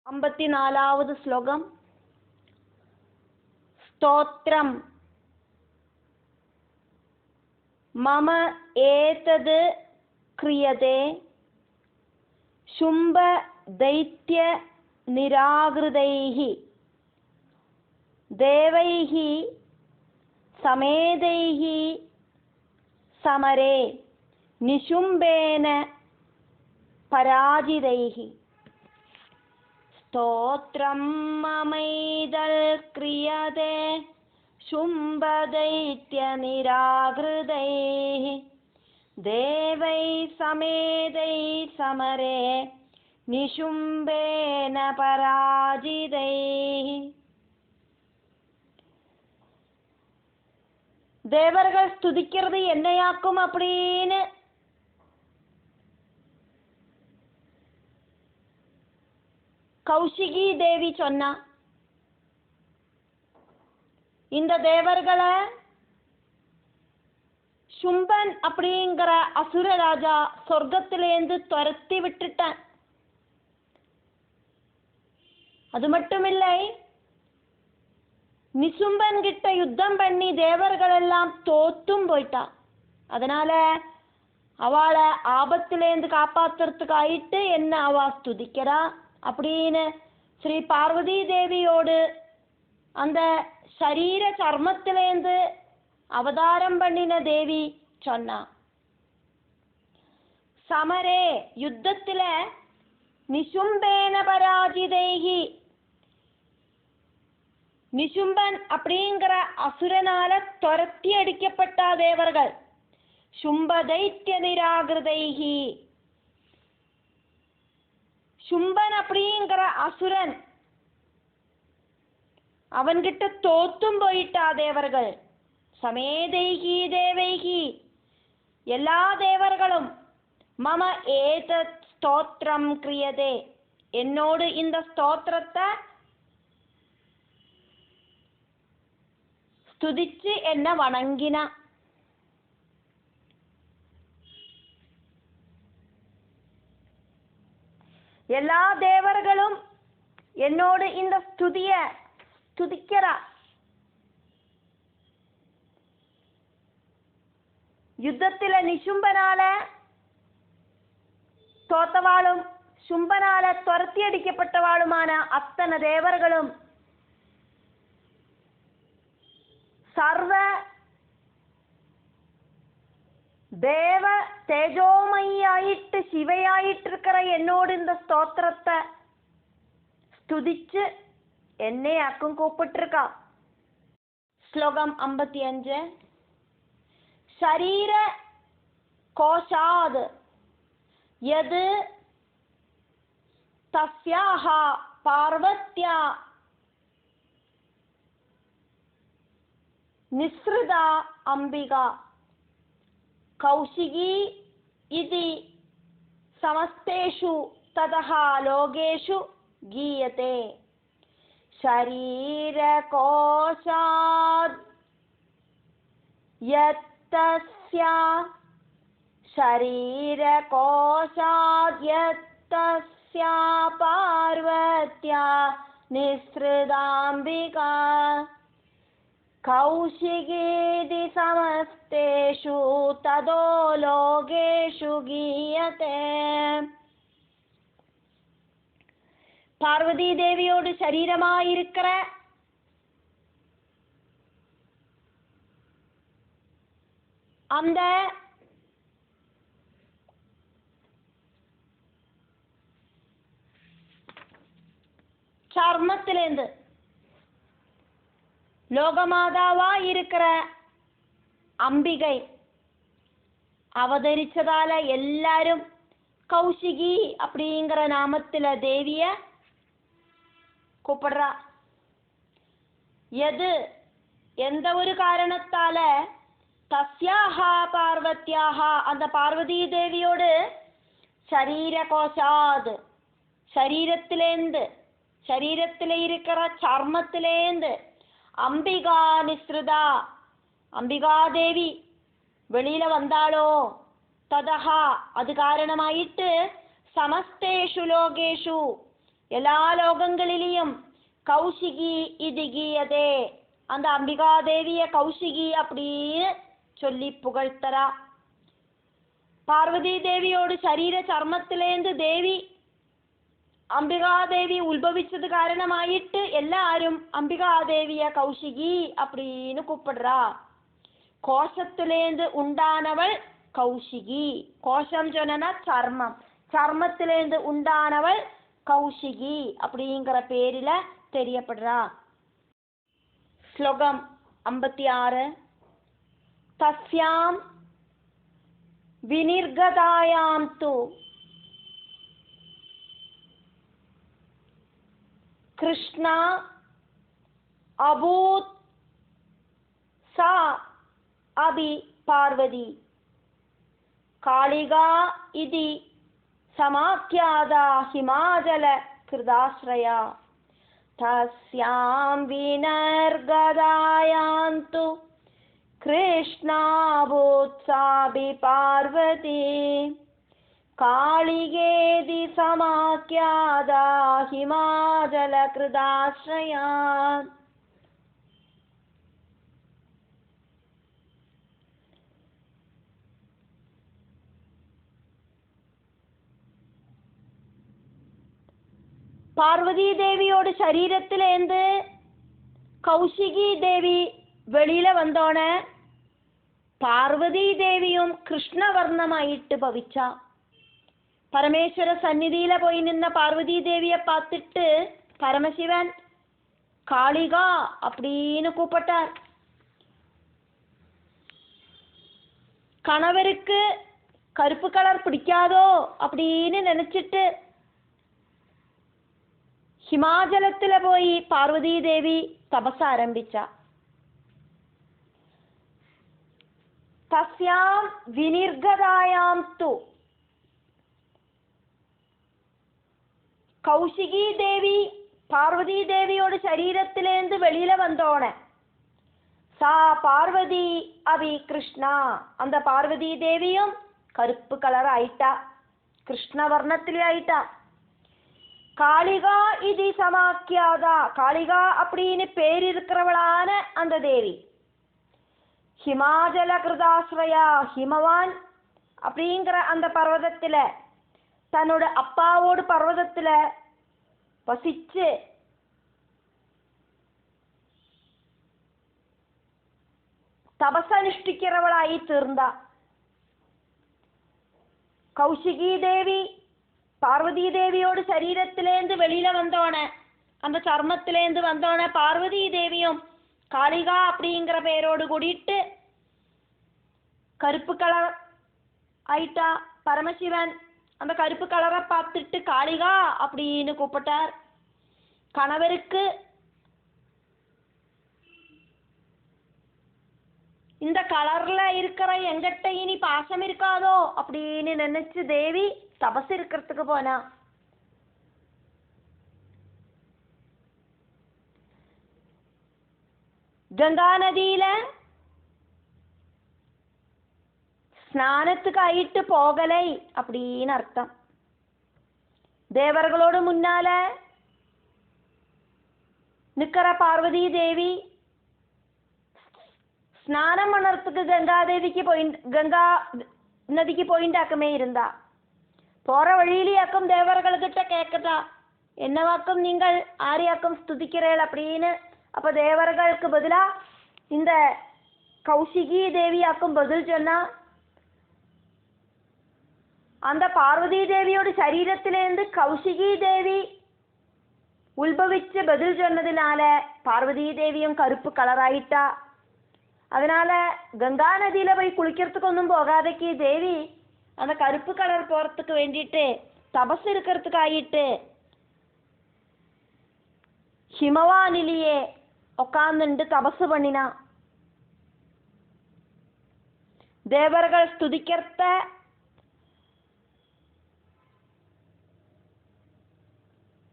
54வது ஸ்லோகம். ஸ்தோத்ரம் மம ஏதது க்ரியதே சும்ப தைத்ய நிராகிருதைஹி தேவைஹி சமேதைஹி சமரே நிசும்பேன பராஜிதைஹி. ஸ்தோத்ரம் மமைதல் க்ரியதே शुम्भदैत्य निराकृतैः देवै समेदै समरे निशुम्बेन पराजितैः. தேவர்கள் ஸ்துதிக்கிறது என்னையாக்கும் அப்படின்னு கௌஷிகி தேவி சொன்னா. இந்த தேவர்களை சும்பன் அப்படிங்கிற அசுர ராஜா சொர்க்கத்திலேருந்து துரத்தி விட்டுட்டான். அது மட்டும் இல்லை, நிசும்பன் கிட்ட யுத்தம் பண்ணி தேவர்கள் எல்லாம் தோத்தும் போயிட்டான். அதனால அவளை ஆபத்திலேருந்து காப்பாத்துறதுக்கு ஆயிட்டு என்ன அவ ஸ்துதிக்கிறா அப்படின்னு ஸ்ரீ பார்வதி தேவியோடு அந்த சரீர சர்மத்திலேந்து அவதாரம் பண்ணின தேவி சொன்னா. சமரே யுத்தத்துல நிசும்பேன பராஜிதைஹி நிசும்பன் அப்படிங்கிற அசுரனால துரத்தி அடிக்கப்பட்ட தேவர்கள். சும்ப தைத்ய நிராகிருதைஹி சும்பன் அப்படிங்கிற அசுரன் அவன்கிட்ட தோத்தும் போயிட்டா தேவர்கள். சமேதைஹி தேவைஹி எல்லா தேவர்களும் மம ஏதத் ஸ்தோத்ரம் க்ரியதே என்னோடு இந்த ஸ்தோத்திரத்தை ஸ்துதிச்சு என்ன வணங்கினா. எல்லா தேவர்களும் என்னோடு இந்த ஸ்துதிய துதிக்கிறா. யுத்தத்தில நிசும்பனால தோத்தவாளும் சும்பனால துரத்தி அடிக்கப்பட்டவாளுமான அத்தனை தேவர்களும் சர்வ தேவ தேஜோமயாயிட்டு சிவையாயிட்டு இருக்கிற என்னோடு இந்த ஸ்தோத்திரத்தை ஸ்துதிச்சு என்னையாக்கும் கூப்பிட்டுருக்கா. ஸ்லோகம் 55. ஷரீர கோஷாத் யத் தஸ்யாஹ பார்வத்யா நிஸ்ருதா அம்பிகா கௌஷிகி இதி சமஸ்தேஷு ததஹ லோகேஷு கீயதே. शरीरकोशात् यत्तस्या शरीरकोशात् यत्तस्या पार्वत्या निःसृताम्बिका कौशिकीति समस्तेषु ततो लोकेषु गीयते. பார்வதி தேவியோடு சரீரமாயிருக்கிற அந்த சர்மத்திலேந்து லோகமாதாவா இருக்கிற அம்பிகை அவதரிச்சதால எல்லாரும் கௌஷிகி அப்படிங்கிற நாமத்தில தேவிய கூப்பிடுறா. எது எந்த ஒரு காரணத்தால தஸ்யாக பார்வத்யாக அந்த பார்வதி தேவியோடு சரீர கோஷாத் சரீரத்திலேந்து சரீரத்திலே இருக்கிற சர்மத்திலேந்து அம்பிகா நிஸ்ருதா அம்பிகா தேவி வெளியில வந்தாளோ ததஹா அது காரணமாயிட்டு சமஸ்தேஷு லோகேஷு எல்லா லோகங்களிலையும் கௌஷிகி இது கீயதே, அந்த அம்பிகாதேவிய கௌஷிகி அப்படின்னு சொல்லி புகழ்த்தரா. பார்வதி தேவியோடு சரீர சர்மத்திலேந்து தேவி அம்பிகாதேவி உத்பவிச்சது காரணமாயிட்டு எல்லாரும் அம்பிகாதேவிய கௌஷிகி அப்படின்னு கூப்பிடுறா. கோஷத்திலேந்து உண்டானவள் கௌஷிகி. கோஷம் சொன்னா சர்மம், சர்மத்திலேந்து உண்டானவள் கௌஷிகி அப்படிங்கிற பேரில தெரியப்படுறா. ஸ்லோகம் 56. தஸ்யாம் விநிர்கதாயாம் து கிருஷ்ணா அபூத் சா அபி பார்வதி காளிகா இதி சமாக்யாதா ஹிமாஜல கிருதாஸ்ரயா. தஸ்யாம் விநர்கதாயாம் து கிருஷ்ணா அபூத் சா அபி பார்வதி காளிகேதி சமாக்யாதா ஹிமாஜல கிருதாஸ்ரயா. பார்வதி தேவியோட சரீரத்திலேந்து கௌஷிகி தேவி வெளியில வந்தோன பார்வதி தேவியும் கிருஷ்ணவர்ணமாயிட்டு பவிச்சா. பரமேஸ்வர சந்நிதியில போய் நின்ன பார்வதி தேவிய பார்த்துட்டு பரமசிவன் காளிகா அப்படின்னு கூப்பிட்டார். கணவருக்கு கருப்பு கலர் பிடிக்காதோ அப்படின்னு நினைச்சிட்டு ஹிமாச்சலத்துல போய் பார்வதி தேவி தபச ஆரம்பிச்சா. தஸ்யாம் விநிர்கதாயாம் து கௌஷிகி தேவி பார்வதி தேவியோட சரீரத்திலேந்து வெளியில வந்தோன சா பார்வதி அபி கிருஷ்ணா, அந்த பார்வதி தேவியும் கருப்பு கலர் ஆயிட்டா, கிருஷ்ணவர்ணத்திலே ஆயிட்டா. காளிகா இது சமாக்கியாதா, காளிகா அப்படின்னு பேர் இருக்கிறவளான அந்த தேவி ஹிமாச்சல கிருதாஸ்ரயா, ஹிமவான் அப்படிங்கிற அந்த பர்வதத்துல தன்னோட அப்பாவோடு பர்வதத்துல வசிச்சு தபசனுஷ்டிக்கிறவளாயி தீர்ந்தா. கௌஷிகி தேவி பார்வதி தேவியோடு சரீரத்திலேந்து வெளியில வந்தோன, அந்த சர்மத்திலேந்து வந்தோன பார்வதி தேவியும் காளிகா அப்படிங்கிற பேரோடு கூடிட்டு கருப்பு கலர் ஆயிட்டா. பரமசிவன் அந்த கருப்பு கலரை பார்த்துட்டு காளிகா அப்படின்னு கூப்பிட்டார். கணவருக்கு இந்த கலர்ல இருக்கிற எங்கிட்ட இனி பாசம் இருக்காதோ அப்படின்னு நினைச்சு தேவி தபஸ் இருக்கிறதுக்கு போனா. கங்கா நதியில ஸ்நானத்துக்கு ஆயிட்டு போகலை அப்படின்னு அர்த்தம். தேவர்களோடு முன்னால நிக்கிற பார்வதி தேவி ஸ்நானம் பண்ணறதுக்கு கங்கா நதிக்கு போயிண்டாக்கமே இருந்தா. போற வழியிலேயாக்கும் தேவர்கள்கிட்ட கேட்கட்டா, என்னவாக்கும் நீங்கள் ஆரியாக்கும் ஸ்துதிக்கிறீள் அப்படின்னு. அப்ப தேவர்களுக்கு பதிலா இந்த கௌஷிகி தேவியாக்கும் பதில் சொன்னா. அந்த பார்வதி தேவியோட சரீரத்திலேருந்து கௌஷிகி தேவி உத்பவிச்சு பதில் சொன்னதுனால பார்வதி தேவியும் கருப்பு கலராயிட்டா. அதனால கங்கா நதியில போய் குளிக்கிறதுக்கு ஒன்றும் போகாதக்கு தேவி அந்த கருப்பு கலர் போறதுக்கு வேண்டிட்டு தபஸ் இருக்கிறதுக்கு ஆயிட்டு ஹிமவானிலேயே உட்காந்துண்டு தபசு பண்ணினா. தேவர்கள் ஸ்துதிக்கிறத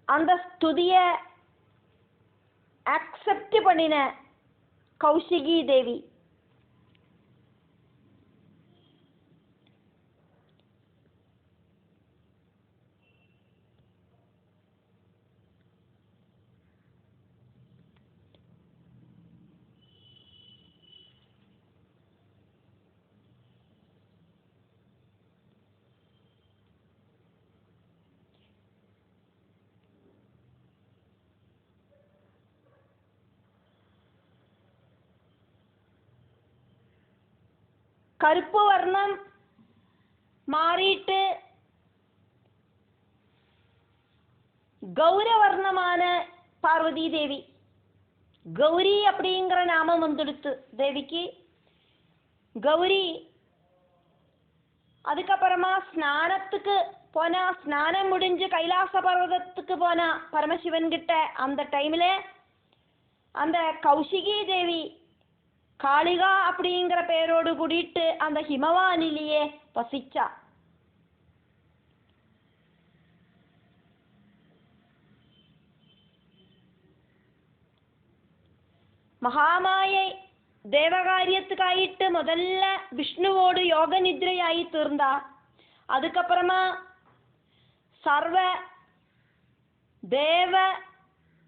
அந்த ஸ்துதிய அக்செப்ட் பண்ணின கௌஷிகி தேவி கருப்பு வர்ணம் மாறிட்டு கௌரவர்ணமான பார்வதி தேவி. கௌரி அப்படிங்கிற நாமம் வந்துடுத்து தேவிக்கு. கௌரி அதுக்கப்புறமா ஸ்நானத்துக்கு போனா, ஸ்நானம் முடிஞ்சு கைலாச பர்வதத்துக்கு போனா பரமசிவன் கிட்ட, அந்த டைம்ல அந்த கௌஷிகி தேவி காளிகா அப்படிங்கிற பேரோடு கூடிட்டு அந்த ஹிமவானிலேயே வசிச்சா. மகாமாயை தேவகாரியத்துக்காயிட்டு முதல்ல விஷ்ணுவோடு யோக நித்ரையாகி தீர்ந்தா. அதுக்கப்புறமா சர்வ தேவ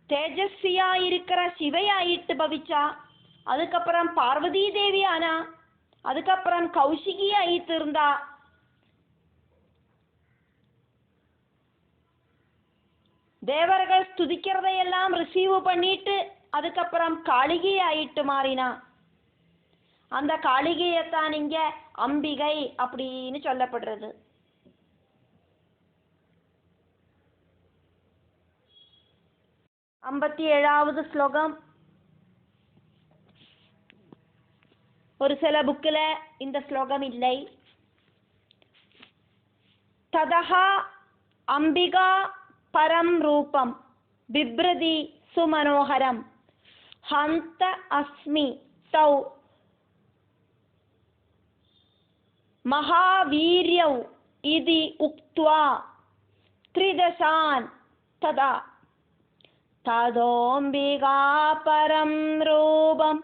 தேஜஸ்வியா இருக்கிற சிவையாயிட்டு பவிச்சா. அதுக்கப்புறம் பார்வதி தேவி ஆனா. அதுக்கப்புறம் கௌஷிகி ஆயிட்டு இருந்தா. தேவர்கள் ஸ்துதிக்கிறதையெல்லாம் ரிசீவ் பண்ணிட்டு அதுக்கப்புறம் காளிகை ஆயிட்டு மாறினா. அந்த காளிகையத்தான் இங்க அம்பிகை அப்படின்னு சொல்லப்படுறது. ஐம்பத்தி ஏழாவது ஸ்லோகம். ஒரு சில புக்கில் இந்த ஸ்லோகம் இல்லை. ததஹா அம்பிகா பரம் ரூபம் பிப்ரதி சுமனோகரம் ஹந்த அஸ்மி தௌ மகாவீர்யௌ இதி உக்த்வா த்ரிதசான் ததா ததோம்பிகா பரம் ரூபம்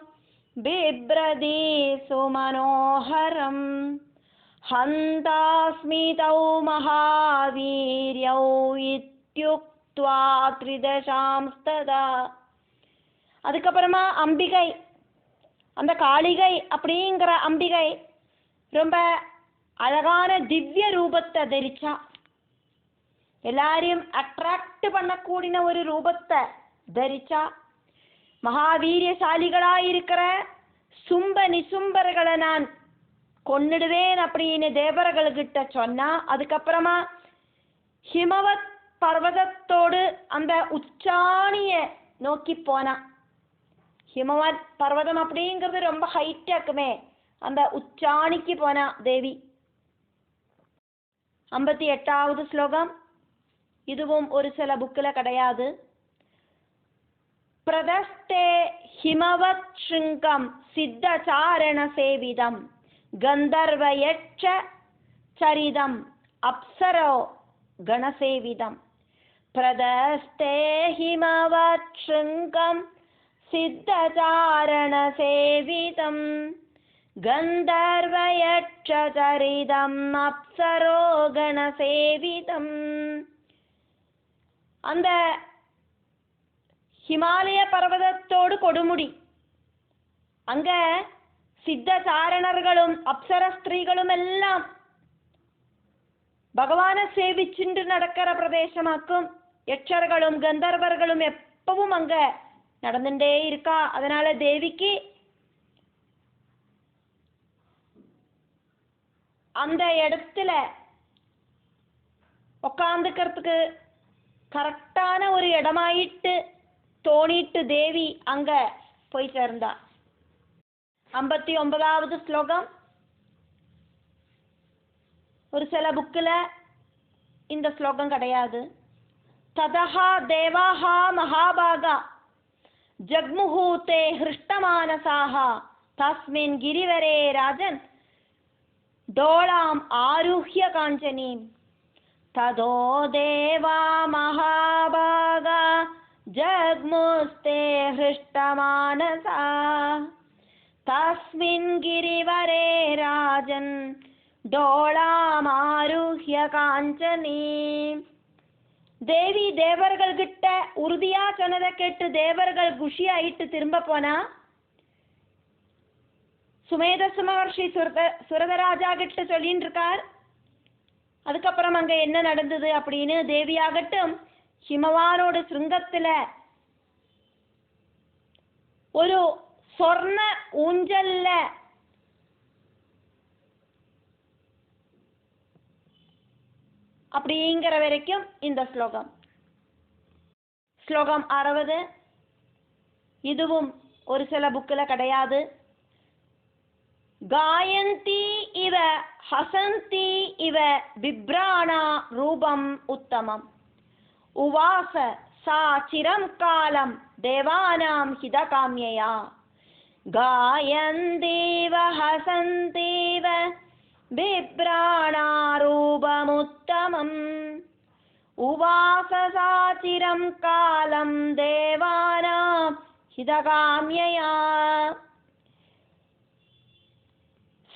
பிப்ரதி சுமனோகரம் ஹந்தாஸ்மி தௌ மகாவீர்யௌ இத்யுக்த்வா த்ரிதசாம்ஸ்ததா. அதுக்கப்புறமா அம்பிகை, அந்த காளிகை அப்படிங்கிற அம்பிகை ரொம்ப அழகான திவ்ய ரூபத்தை தரிச்சா. எல்லாரையும் அட்ராக்ட் பண்ணக்கூடிய ஒரு ரூபத்தை தரிச்சா. மகாவீரியசாலிகளாயிருக்கிற சும்ப நிசும்பர்களை நான் கொன்னிடுவேன் அப்படின்னு தேவர்கள்கிட்ட சொன்னா. அதுக்கப்புறமா ஹிமவத் பர்வதத்தோடு அந்த உச்சாணிய நோக்கி போனா. ஹிமவத் பர்வதம் அப்படிங்கிறது ரொம்ப ஹைட்டா இருக்குமே, அந்த உச்சாணிக்கு போனா தேவி. 58வது ஸ்லோகம். இதுவும் ஒரு சில புக்கில் கிடையாது. பிரதஸ்தே ஹிமவத் ஸ்ருங்கம் சித்தசாரண சேவிதம் கந்தர்வயட்ச சரிதம் அப்சரோ கணசேவிதம். பிரதஸ்தே ஹிமவத் ஸ்ருங்கம் சித்தசாரண சேவிதம் கந்தர்வயட்ச சரிதம் அப்சரோ கணசேவிதம். அந்த ஹிமாலய பர்வதத்தோடு கொடுமுடி, அங்க சித்தசாரணர்களும் அப்சர ஸ்திரீகளும் எல்லாம் பகவானை சேவிச்சுண்டு நடக்கிற பிரதேசமாக்கும். யட்சர்களும் கந்தர்வர்களும் எப்பவும் அங்க நடந்துட்டே இருக்கா. அதனால தேவிக்கு அந்த இடத்துல உக்காந்துக்கிறதுக்கு கரெக்டான ஒரு இடமாயிட்டு தோணிட்டு தேவி அங்க போய் சேர்ந்தா. 59வது ஸ்லோகம். ஒரு சில புக்கில் இந்த ஸ்லோகம் கிடையாது. ததஹா தேவாஹா மகாபாகா ஜக்முஹூதே ஹிருஷ்டமானசாஹ தஸ்மின் கிரிவரே ராஜன் டோளாம் ஆருஹ்ய காஞ்சனீம். ததோ தேவா மகாபாகா ஜக்முஸ்தே ஹிருஷ்டமானசா தஸ்மின் கிரிவரே ராஜன் டோளாம் ஆருஹ்ய காஞ்சனீம். தேவி தேவர்கள் கிட்ட உறுதியா சொன்னதை கேட்டு தேவர்கள் குஷி ஆயிட்டு திரும்ப போனா. சுமேதச மகர்ஷி சுரதராஜா கிட்ட சொல்லின்னு இருக்கார். அதுக்கப்புறம் அங்க என்ன நடந்தது அப்படின்னு. தேவியாகட்டும் ஹிமவானோட சிருங்கத்துல ஒரு சொர்ண ஊஞ்சல்ல அப்படிங்கிற வரைக்கும் இந்த ஸ்லோகம். ஸ்லோகம் 60 இதுவும் ஒரு சில புக்கில் கிடையாது. காயந்தி இவ ஹசந்தி இவ பிப்ராணா ரூபம் உத்தமம் உவாச சா சிரம் காலம் தேவானாம் ஹிதகாம்யயா காயந்தேவ ஹசந்தேவ பிப்ராணா ரூபமுத்தமம் உவாச சா சிரம் காலம் தேவானாம் ஹிதகாம்யயா.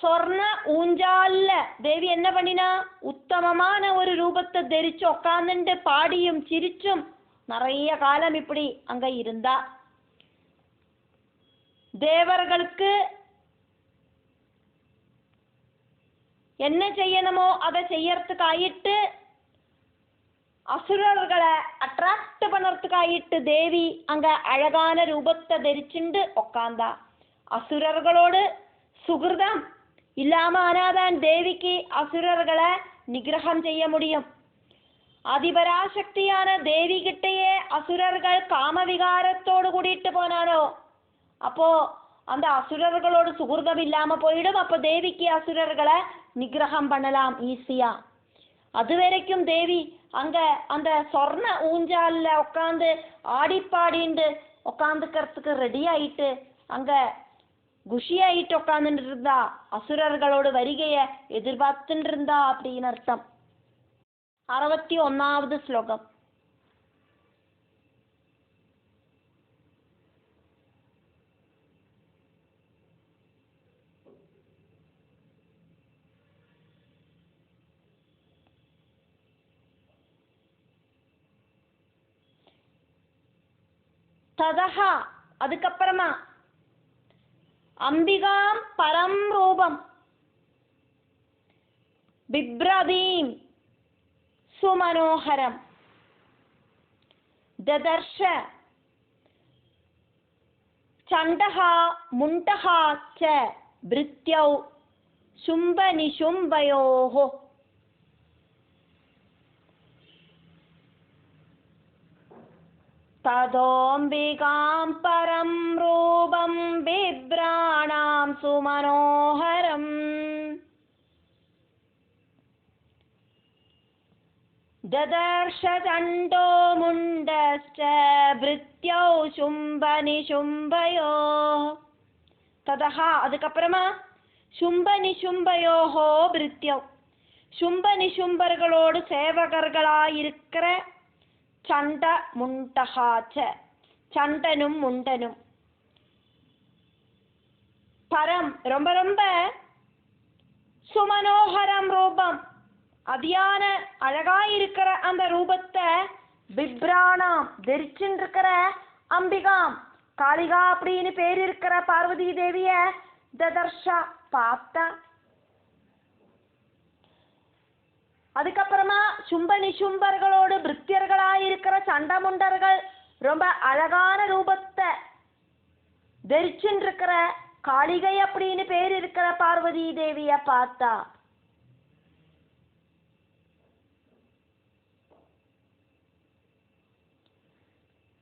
சொர்ண ஊஞ்சால்ல தேவி என்ன பண்ணினா, உத்தமமான ஒரு ரூபத்தை தரிச்சு உட்கார்ந்துட்டு பாடியும் சிரிச்சும் நிறைய காலம் இப்படி அங்க இருந்தா. தேவர்களுக்கு என்ன செய்யணுமோ அதை செய்யறதுக்காயிட்டு, அசுரர்களை அட்ராக்ட் பண்ணறதுக்காயிட்டு தேவி அங்க அழகான ரூபத்தை தரிச்சுண்டு உட்கார்ந்தா. அசுரர்களோடு சுகிருதம் இல்லாம ஆனாதான் தேவிக்கு அசுரர்களை நிகிரகம் செய்ய முடியும். அதிபராசக்தியான தேவி கிட்டையே அசுரர்கள் காமவிகாரத்தோடு கூட்டிட்டு போனாரோ அப்போ அந்த அசுரர்களோடு சுகிருதம் இல்லாம போயிடும். அப்போ தேவிக்கு அசுரர்களை நிகிரகம் பண்ணலாம் ஈஸியா. அது வரைக்கும் தேவி அங்க அந்த சொர்ண ஊஞ்சால்ல உட்காந்து ஆடிப்பாடிண்டு உட்காந்துக்கிறதுக்கு ரெடி ஆயிட்டு அங்க குஷியாயிட்டு உட்காந்துட்டு இருந்தா, அசுரர்களோடு வருகைய எதிர்பார்த்துட்டு இருந்தா அப்படின்னு அர்த்தம். 61வது ஸ்லோகம். ததஹா அதுக்கப்புறமா அம்பிகாம் பரம் ரூபம் பிப்ரதீம் சுமனோகரம் ததர்ஷ சண்டஹா முண்டஹா ச பிருத்யௌ சும்ப நிசும்பயோஹோ. ததோம்பிகாம் பரம் ரூபம் பிப்ராணாம் சுமனோகரம் ததர்ஷ சண்டோ முண்டஸ்ச பிருத்யௌ சும்ப நிசும்பயோ. ததஹா அதுக்கப்புறமா சும்ப நிசும்பயோஹோ பிருத்யௌ சும்ப நிசும்பர்களோடு சேவகர்களாயிருக்கிற சண்ட முண்டகாச்ச சண்டனும் முண்டனும் பரம் ரொம்ப ரொம்ப சுமனோகரம் ரூபம் அதியான அழகாயிருக்கிற அந்த ரூபத்தை பிப்ராணாம் தரிச்சுட்டு இருக்கிற அம்பிகாம் காளிகா அப்படின்னு பேர் இருக்கிற பார்வதி தேவிய ததர்ஷா பார்த்தா. அதுக்கப்புறமா சும்ப நிசும்பர்களோடு பிருத்தியர்களாயிருக்கிற சண்டமுண்டர்கள் ரொம்ப அழகான ரூபத்தை தரிச்சுட்டு இருக்கிற காளிகை அப்படின்னு பேர் இருக்கிற பார்வதி தேவிய பார்த்தா.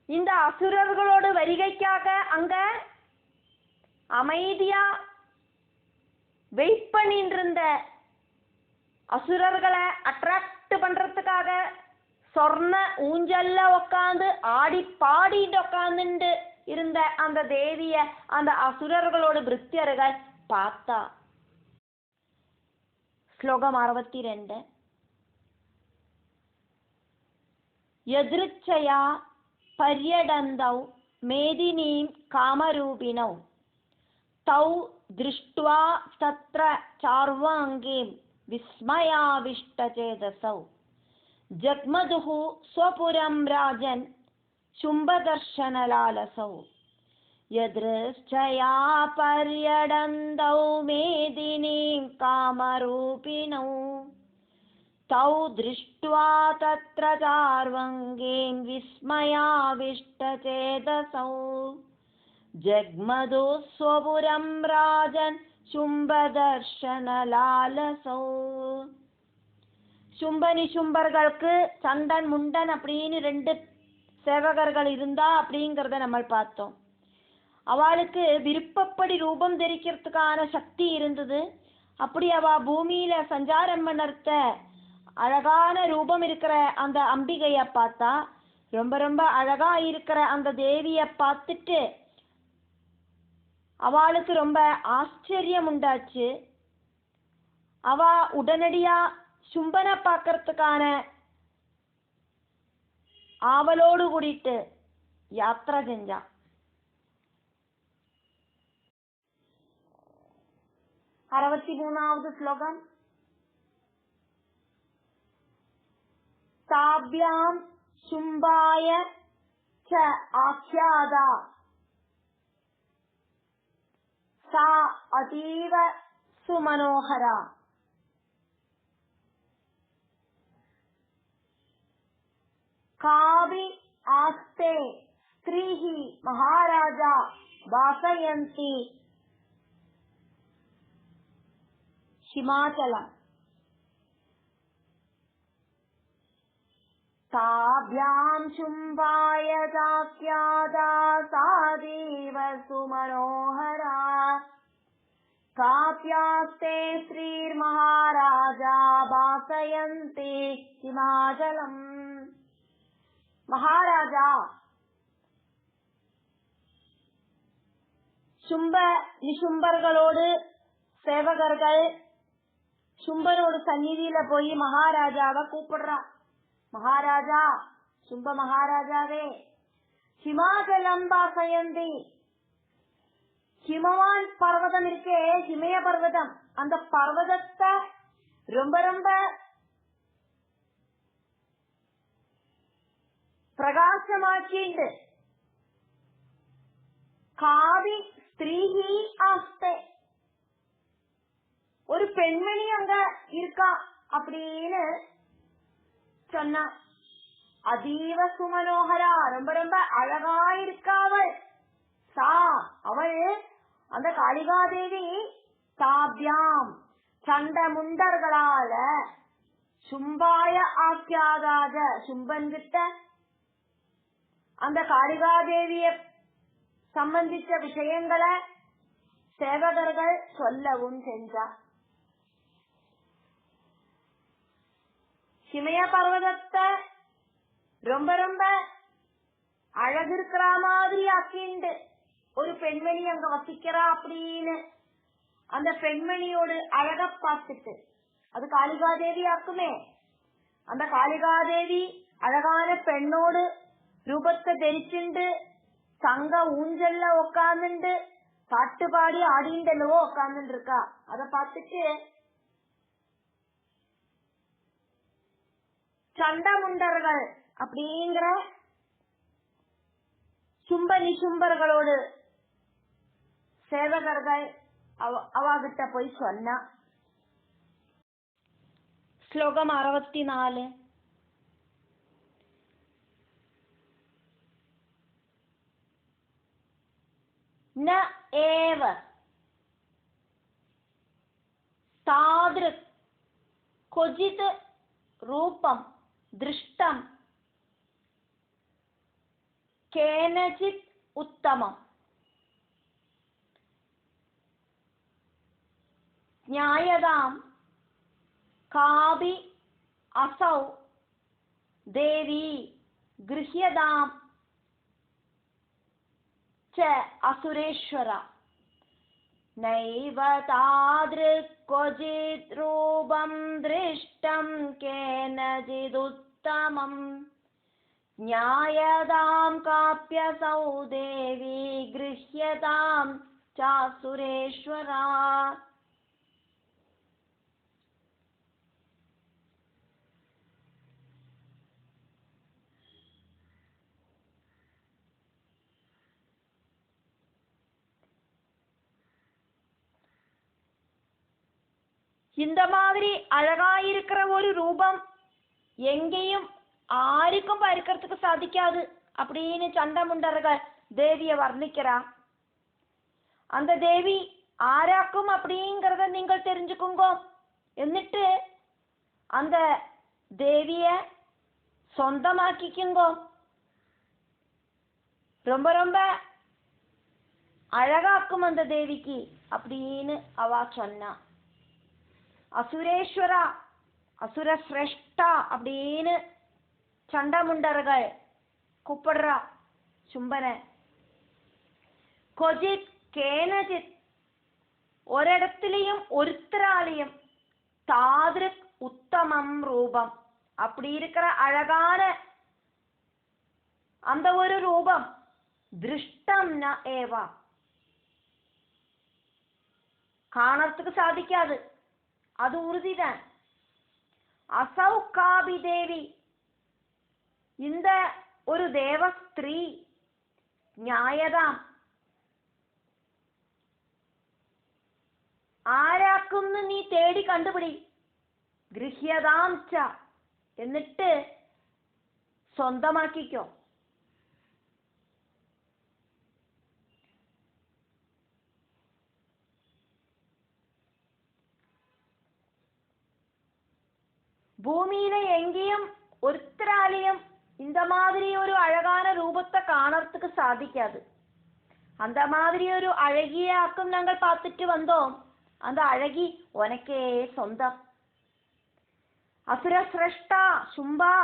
இந்த அசுரர்களோடு வருகைக்காக அங்க அமைதியா வெயிட் பண்ணிட்டு இருந்த அசுரர்களை அட்ராக்ட் பண்றதுக்காக சொர்ண ஊஞ்சல்ல உட்காந்து ஆடி பாடிட்டு உட்காந்துட்டு இருந்த அந்த தேவிய அந்த அசுரர்களோடு பிருத்தியர்கள் பார்த்தா. ஸ்லோகம் 62. யத்ருச்சயா பர்யடந்தௌ மேதினீம் காமரூபிணௌ தௌ திருஷ்ட்வா தத்ர சார்வாங்கீம் விஸ்மயாவிஷ்டசேதசௌ ஜக்மதுஹு ஸ்வபுரம் ராஜன் शुम्भदर्शनलालसौ यदृच्छया पर्यडन्तौ मेदिनीं कामरूपिणौ तौ दृष्ट्वा तत्र चार्वङ्गीं विस्मयाविष्टचेतसौ जग्मदु स्वपुरं राजन् शुम्भदर्शनलालसौ சும்ப நிசும்பர்களுக்கு சண்டன் முண்டன் அப்படின்னு 2 சேவகர்கள் இருந்தா அப்படிங்கிறத நம்ம பார்த்தோம். அவளுக்கு விருப்பப்படி ரூபம் தரிக்கிறதுக்கான சக்தி இருந்தது. அப்படி அவ பூமியில சஞ்சாரம் பண்ணர்த்த அழகான ரூபம் இருக்கிற அந்த அம்பிகைய பார்த்தா, ரொம்ப ரொம்ப அழகா இருக்கிற அந்த தேவிய பார்த்துட்டு அவளுக்கு ரொம்ப ஆச்சரியம் உண்டாச்சு. அவ உடனடியா சும்பனை பார்க்கறதுக்கான ஆவலோடு கூடிட்டு யாத்திரை செஞ்சா. அறுபத்தி 3வது ஸ்லோகம். தாப்யாம் சும்பாய ச ஆக்யாதா சா அதீவ சுமனோகரா. காவி ஆஸ்தே ஸ்திரீஹி மகாராஜா வாசயந்தி ஹிமாச்சலம். தாப்யாம் சும்பாய சாக்யாதா சாதீவ சுமனோகரா காப்யாஸ்தே ஸ்ரீர் மகாராஜா வாசயந்தி ஹிமாச்சலம். மகாராஜா சும்ப நிசும்பர்களோடு சேவகர்கள் சும்பனோட சந்நிதியில போய் மகாராஜாவை கூப்பிடுறா. மகாராஜா, சும்ப மகாராஜாவே, ஹிமாச்சலம் வாசயந்தி. ஹிமவான் பர்வதம் இருக்கே, ஹிமய பர்வதம், அந்த பர்வதத்தை ரொம்ப ரொம்ப பிரகாசமாக்கிண்டு காவி ஸ்திரீஹி ஆஸ்தே, ஒரு பெண்மணி அங்க இருக்கா அப்படின்னு சொன்னா. அதீவ சுமனோகரா, ரொம்ப ரொம்ப அழகா இருக்காவள். சா, அவள் அந்த காளிகாதேவி தாப்யாம் சண்ட முண்டர்களால சும்பாய ஆக்கியாதாக சும்பன் கிட்ட அந்த காளிகாதேவிய சம்பந்திச்ச விஷயங்களை சேவகர்கள் சொல்லவும் செஞ்சா. ஹிமய பர்வதத்தை ரொம்ப ரொம்ப அழகு இருக்கிற மாதிரி ஆக்கிண்டு ஒரு பெண்மணி அங்க வசிக்கிறா அப்படின்னு அந்த பெண்மணியோடு அழக பார்த்துட்டு, அது காளிகாதேவி ஆக்குமே, அந்த காளிகாதேவி அழகான பெண்ணோடு ரூபத்தை தரிச்சுண்டு தங்க ஊஞ்சல்ல உக்காந்துண்டு பாட்டு பாடி ஆடிண்டல்லவோ உக்காந்துட்டு இருக்கா. அத பார்த்துட்டு சண்டமுண்டர்கள் அப்படிங்கிற சும்ப நிசும்பர்களோடு சேவகர்கள் அவகிட்ட போய் சொன்னா. ஸ்லோகம் 64. ந ஏவ தாத்ருக் கொஜித் ரூபம் திருஷ்டம் கேனசித் உத்தமம். ஞாயதாம் காபி அசௌ தேவி கிருஹ்யதாம் ச அசுரேஸ்வரா. நைவ தாத்ருக் கொஜித் ரூபம் திருஷ்டம் கேனசிதுத்தமம். ஞாயதாம் காப்யசௌ தேவி கிருஹ்யதாம் சாசுரேஸ்வரா. இந்த மாதிரி அழகாயிருக்கிற ஒரு ரூபம் எங்கேயும் ஆருக்கும் பார்க்கறதுக்கு சாதிக்காது அப்படின்னு சண்டமுண்டர்கள் தேவிய வர்ணிக்கிறா. அந்த தேவி ஆராக்கும் அப்படிங்கறத நீங்கள் தெரிஞ்சுக்குங்கோ. എന്നിട്ട് அந்த தேவிய சொந்தமாக்கிக்குங்கோ, ரொம்ப ரொம்ப அழகாக்கும் அந்த தேவிக்கு அப்படின்னு அவ சொன்னா. அசுரேஸ்வரா, அசுர சிரஷ்டா அப்படின்னு சண்டமுண்டர்கள் கூப்பிடுறா சும்பனை. கொஜித் கேனஜித், ஒரிடத்திலையும் ஒருத்தராலையும் தாதிருக் உத்தமம் ரூபம், அப்படி இருக்கிற அழகான அந்த ஒரு ரூபம் திருஷ்டம் ந ஏவா, காணறதுக்கு சாதிக்காது, அது உறுதிதான். அசௌ காபி தேவி, இந்த ஒரு தேவ ஸ்திரீ நியாயதாம், ആരാക്കുന്നു നീ തേടി കണ്ടുപിടി, ഗൃഹ്യതാം ച, എന്നിട്ട് സ്വന്തമാക്കിക്കോ. பூமியில எங்கேயும் ஒருத்தராலையும் இந்த மாதிரி ஒரு அழகான ரூபத்தை காணறதுக்கு சாதிக்காது. அந்த மாதிரி ஒரு அழகிய ஆக்கம் நாங்கள் பார்த்துட்டு வந்தோம். அந்த அழகி உனக்கே சொந்தம். அசுர சிரஷ்டா சும்பா,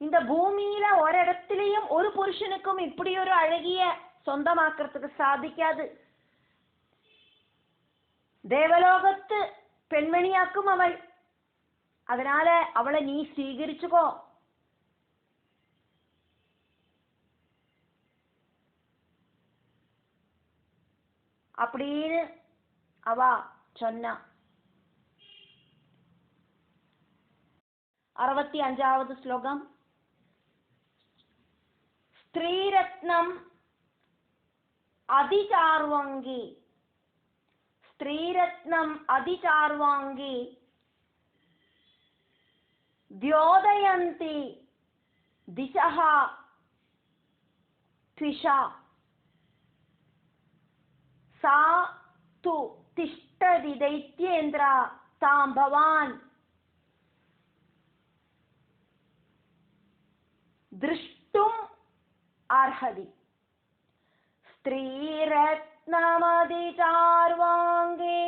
இந்த பூமியில ஒரிடத்திலையும் ஒரு புருஷனுக்கும் இப்படி ஒரு அழகிய சொந்தமாக்குறதுக்கு சாதிக்காது. தேவலோகத்து பெண்மணியாக்கும் அவள், அதனால அவளை நீ സ്വീകരിச்சுக்கோ. அப்படின்னு அவ சொன்னா. 65வது ஸ்லோகம். ஸ்திரீரத்னம் அதிசார்வாங்கி, ஸ்திரீரத்னம் அதிசார்வாங்கி द्योदयन्ति दिशः त्विषा, सा तु तिष्ठति दैत्येन्द्र तां भवान् द्रष्टुम् अर्हति. स्त्रीरत्नमधिचार्वाङ्गे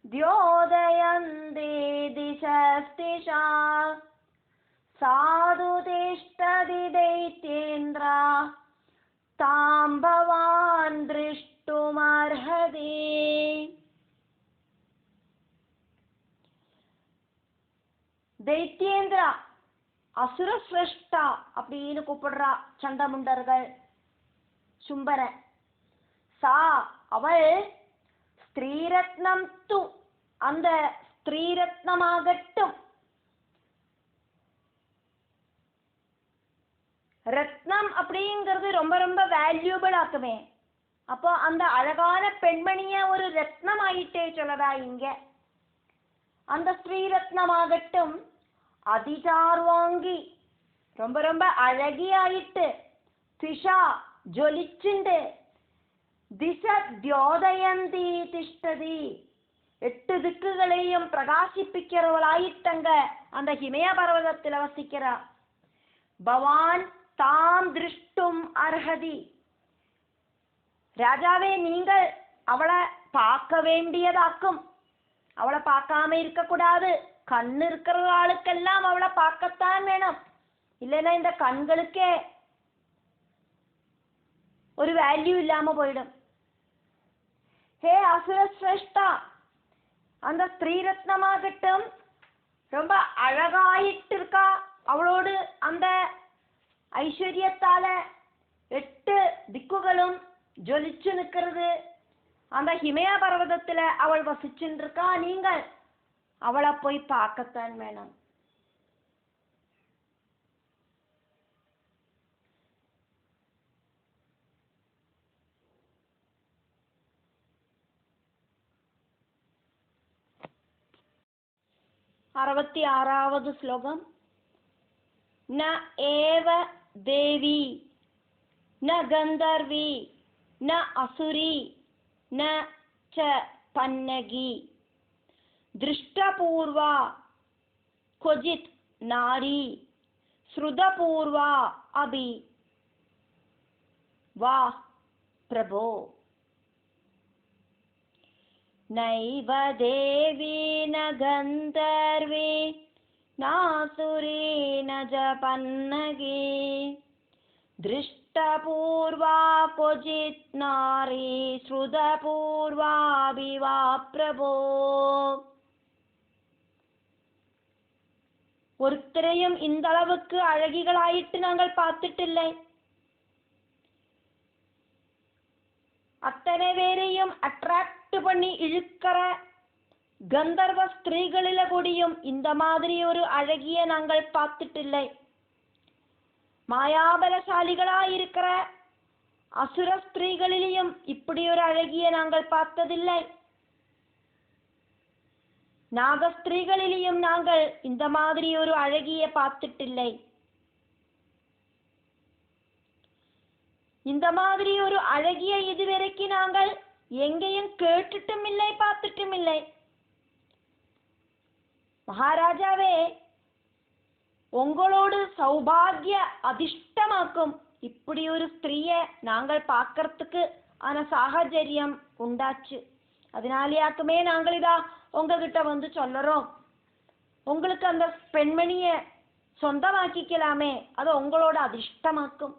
द्योदयन्ते दिशस्तिषा, साधु तिष्ठति दैत्येन्द्र तां भवान् द्रष्टुमर्हति. दैत्येन्द्र அசுர சிரஷ்டா அப்படின்னு கூப்பிடுறா சண்டமுண்டர்கள் சும்பர. சா அவள் ஸ்திரீரத்னம் து, அந்த ஸ்திரீரத்னமாகட்டும். ரத்னம் அப்படிங்கிறது ரொம்ப ரொம்ப வேல்யூபிள் ஆக்குமே. அப்போ அந்த அழகான பெண்மணிய ஒரு ரத்னம் ஆயிட்டே சொல்லதா இங்க. அந்த ஸ்ரீரத்னமாகட்டும். அதிசார்வாங்கி ரொம்ப ரொம்ப அழகியாயிட்டு. திஷா ஜொலிச்சுண்டு. திச தியோதயந்தி திஷ்டதி, 8 திக்குகளையும் பிரகாசிப்பிக்கிறவளாயிட்டங்க அந்த ஹிமய பர்வதத்தில் வசிக்கிறா. பவான் தாம் திருஷ்டும் அர்ஹதி, ராஜாவே நீங்கள் அவளை பார்க்க வேண்டியதாக்கும். அவளை பார்க்காம இருக்கக்கூடாது. கண்ணு இருக்கிற ஆளுக்கெல்லாம் அவளை பார்க்கத்தான் வேணும். இல்லைன்னா இந்த கண்களுக்கே ஒரு வேல்யூ இல்லாம போயிடும். ஹே அசுர சிரேஷ்டா, அந்த ஸ்ரீரத்னமாகட்டும் ரொம்ப அழகாயிட்டு இருக்கா. அவளோடு அந்த ஐஸ்வர்யத்தால 8 திக்குகளும் ஜொலிச்சு நிற்கிறது. அந்த ஹிமய பர்வதத்துல அவள் வசிச்சுட்டு இருக்கா. நீங்கள் அவளை போய் பார்க்கத்தான் வேணும். அறுபத்தி 6வது ஸ்லோகம். ந ஏவ தேவி ந கந்தர்வி ந அசுரி ந ச பன்னகி திருஷ்டபூர்வா क्वचित् नारी श्रुतपूर्वा अपि वा प्रभो नैव देवी न गन्धर्वी नासुरी न च पन्नगी दृष्टपूर्वा क्वचित् नारी श्रुतपूर्वापि वा प्रभो ஒருத்தரையும் இந்த அளவுக்கு அழகிகளாயிட்டு நாங்கள் பார்த்துட்டில்லை. அத்தனை பேரையும் அட்ராக்ட் பண்ணி இழுக்கிற கந்தர்வ ஸ்திரீகளில கூடியும் இந்த மாதிரி ஒரு அழகிய நாங்கள் பார்த்துட்டில்லை. மாயாபலசாலிகளாயிருக்கிற அசுர ஸ்திரீகளிலையும் இப்படி ஒரு அழகிய நாங்கள் பார்த்ததில்லை. நாகஸ்திரீகளிலையும் நாங்கள் இந்த மாதிரி ஒரு அழகிய பார்த்துட்டில்லை. இந்த மாதிரி ஒரு அழகிய இதுவரைக்கும் நாங்கள் எங்கேயும் கேட்டுட்டும் இல்லை, பார்த்துட்டும் இல்லை. மகாராஜாவே, உங்களோடு சௌபாகிய அதிர்ஷ்டமாக்கும் இப்படி ஒரு ஸ்திரீயை நாங்கள் பார்க்கறதுக்கு ஆன சாகச்சரியம் உண்டாச்சு. அதனாலேயாக்குமே நாங்கள் இதா உங்ககிட்ட வந்து சொல்லுறோம். உங்களுக்கு அந்த பெண்மணியை சொந்தமாக்கிக்கலாமே, அது உங்களோட அதிர்ஷ்டமாக்கும்.